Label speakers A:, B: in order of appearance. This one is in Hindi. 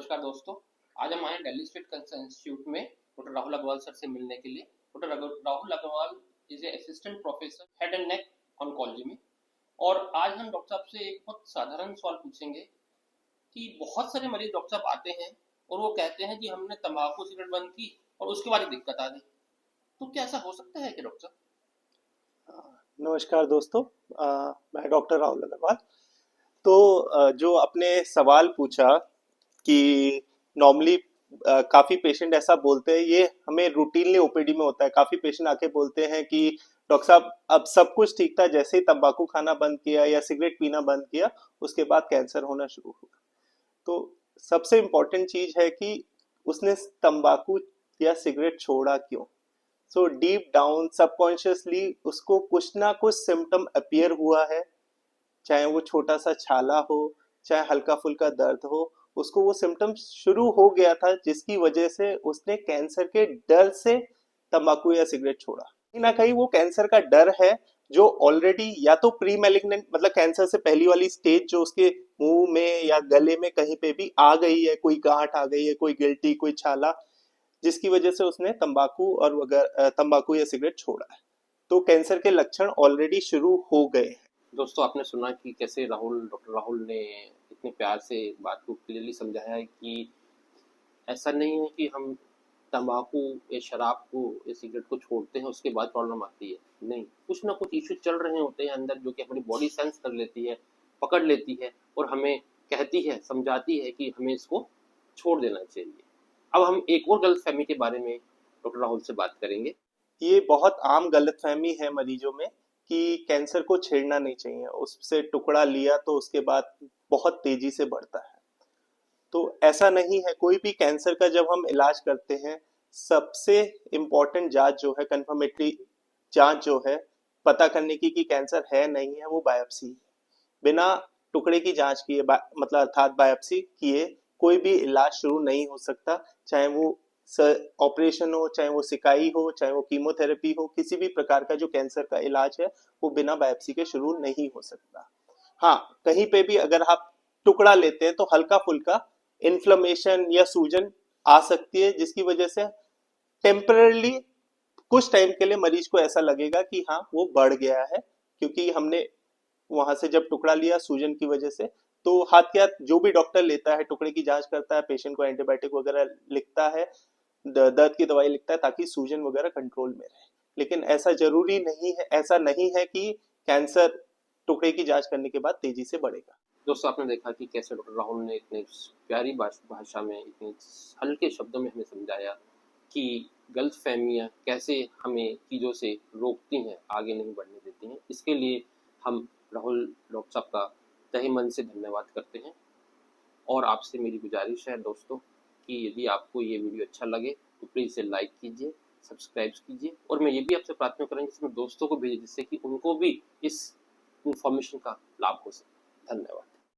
A: नमस्कार दोस्तों। आज हम आए दिल्ली स्टेट कैंसर इंस्टीट्यूट में डॉक्टर राहुल अग्रवाल सर से मिलने के लिए। Doctor Rahul Agarwal is a assistant professor head and neck oncology में। और आज हम डॉक्टर साहब से एक बहुत साधारण सवाल पूछेंगे कि बहुत सारे मरीज डॉक्टर साहब आते हैं और वो कहते हैं कि हमने तंबाकू सिगरेट बंद की और उसके बाद ही दिक्कत आ गई। तो क्या ऐसा हो सकता है कि डॉक्टर साहब?
B: नमस्कार दोस्तों। मैं डॉक्टर राहुल अग्रवाल। तो जो आपने सवाल पूछा कि नॉर्मली काफी पेशेंट ऐसा बोलते हैं, ये हमें रूटीनली ओपीडी में होता है। काफी पेशेंट आके बोलते हैं कि डॉक्टर साहब अब सब कुछ ठीक था, जैसे ही तंबाकू खाना बंद किया या सिगरेट पीना बंद किया उसके बाद कैंसर होना शुरू हुआ। तो सबसे इम्पोर्टेंट चीज है कि उसने तंबाकू या सिगरेट छोड़ा क्यों। सो डीप डाउन सबकॉन्शियसली उसको कुछ ना कुछ सिम्टम अपीयर हुआ है, चाहे वो छोटा सा छाला हो, चाहे हल्का फुल्का दर्द हो। उसको वो सिम्टम शुरू हो गया था जिसकी वजह से उसने कैंसर के डर से तंबाकू या सिगरेट छोड़ा। कहीं ना कहीं वो कैंसर का डर है जो ऑलरेडी या तो प्री मैलिग्नेंट मतलब कैंसर से पहली वाली स्टेज जो उसके मुंह में या गले में कहीं पे भी आ गई है, कोई गांठ आ गई है, कोई गिल्टी, कोई छाला, जिसकी वजह से उसने तंबाकू और वगैरह तंबाकू या सिगरेट छोड़ा है। तो कैंसर के लक्षण ऑलरेडी शुरू हो गए हैं।
A: दोस्तों, आपने सुना कि कैसे डॉक्टर राहुल ने इतने प्यार से बात को क्लियरली समझाया है कि ऐसा नहीं है कि हम तंबाकू या शराब को या सिगरेट को छोड़ते हैं उसके बाद प्रॉब्लम आती है। नहीं, कुछ ना कुछ इश्यू चल रहे होते हैं अंदर जो कि हमारी बॉडी सेंस कर लेती है, पकड़ लेती है और हमें कहती है, समझाती है कि हमें इसको छोड़ देना चाहिए। अब हम एक और गलतफहमी के बारे में डॉक्टर राहुल से बात करेंगे।
B: ये बहुत आम गलतफहमी है मरीजों में कि कैंसर को छेड़ना नहीं चाहिए, उससे टुकड़ा लिया तो उसके बाद बहुत तेजी से बढ़ता है। तो ऐसा नहीं है। कोई भी कैंसर का जब हम इलाज करते हैं, सबसे इम्पोर्टेंट जांच जो है, कंफर्मेटरी जांच जो है पता करने की कि कैंसर है नहीं है, वो बायोप्सी है। बिना टुकड़े की जांच किए मतलब अर्थात बायोप्सी किए कोई भी इलाज शुरू नहीं हो सकता। चाहे वो ऑपरेशन हो, चाहे वो सिकाई हो, चाहे वो कीमोथेरेपी हो, किसी भी प्रकार का जो कैंसर का इलाज है वो बिना बायोप्सी के शुरू नहीं हो सकता। हाँ, कहीं पे भी अगर आप टुकड़ा लेते हैं तो हल्का फुल्का इन्फ्लेमेशन या सूजन आ सकती है, जिसकी वजह से टेम्परली कुछ टाइम के लिए मरीज को ऐसा लगेगा कि हाँ वो बढ़ गया है, क्योंकि हमने वहां से जब टुकड़ा लिया सूजन की वजह से। तो हाथ के हाथ जो भी डॉक्टर लेता है, टुकड़े की जांच करता है, पेशेंट को एंटीबायोटिक वगैरह लिखता है, दर्द की दवाई लिखता है ताकि सूजन वगैरह कंट्रोल में रहे। लेकिन ऐसा जरूरी नहीं है, ऐसा नहीं है कि कैंसर टुकड़े की जांच करने के बाद तेजी से बढ़ेगा।
A: दोस्तों, आपने देखा कि कैसे डॉक्टर राहुल ने इतने प्यारी भाषा में, इतने हल्के शब्दों में हमें समझाया कि गलतफहमियाँ कैसे हमें चीज़ों से रोकती हैं, आगे नहीं बढ़ने देती हैं। इसके लिए हम राहुल डॉक्टर साहब का तहे मन से धन्यवाद करते हैं। और आपसे मेरी गुजारिश है दोस्तों कि यदि आपको ये वीडियो अच्छा लगे तो प्लीज़ इसे लाइक कीजिए, सब्सक्राइब कीजिए और मैं ये भी आपसे प्रार्थना करूँगी कि अपने दोस्तों को भेजें जिससे कि उनको भी इस इन्फॉर्मेशन का लाभ हो सके। धन्यवाद।